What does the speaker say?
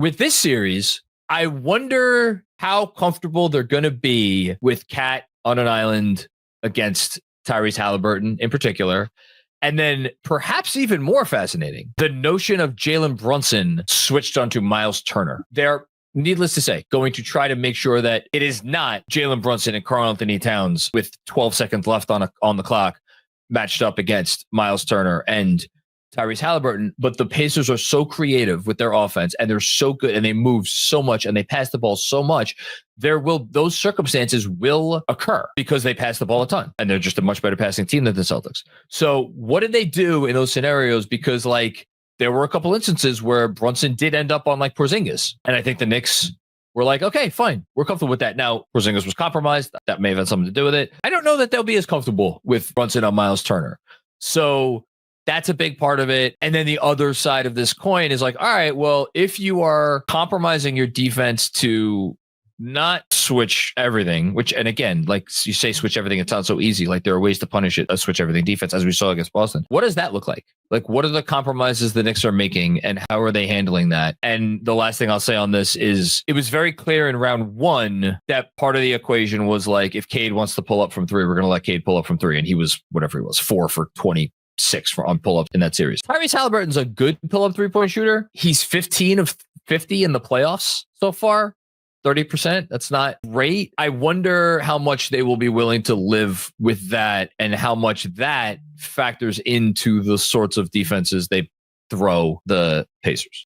with this series, I wonder how comfortable they're going to be with Cat on an island against Tyrese Halliburton in particular. And then perhaps even more fascinating, the notion of Jalen Brunson switched onto Miles Turner. They're, needless to say, going to try to make sure that it is not Jalen Brunson and Karl-Anthony Towns with 12 seconds left on the clock matched up against Miles Turner and Tyrese Halliburton. But the Pacers are so creative with their offense, and they're so good, and they move so much, and they pass the ball so much. Those circumstances will occur because they pass the ball a ton, and they're just a much better passing team than the Celtics. So what did they do in those scenarios? Because there were a couple instances where Brunson did end up on Porzingis, and I think the Knicks were like, okay, fine, we're comfortable with that. Now, Porzingis was compromised. That may have had something to do with it. I don't know that they'll be as comfortable with Brunson on Miles Turner. So that's a big part of it. And then the other side of this coin is all right, well, if you are compromising your defense to not switch everything, and again, you say switch everything, it sounds so easy. There are ways to punish it, a switch everything defense, as we saw against Boston. What does that look like? What are the compromises the Knicks are making, and how are they handling that? And the last thing I'll say on this is it was very clear in round one that part of the equation was if Cade wants to pull up from three, we're going to let Cade pull up from three. And he was, whatever he was, 4 for 26 on pull-ups in that series. Tyrese Halliburton's a good pull-up three-point shooter. He's 15 of 50 in the playoffs so far. 30%. That's not great. I wonder how much they will be willing to live with that, and how much that factors into the sorts of defenses they throw the Pacers.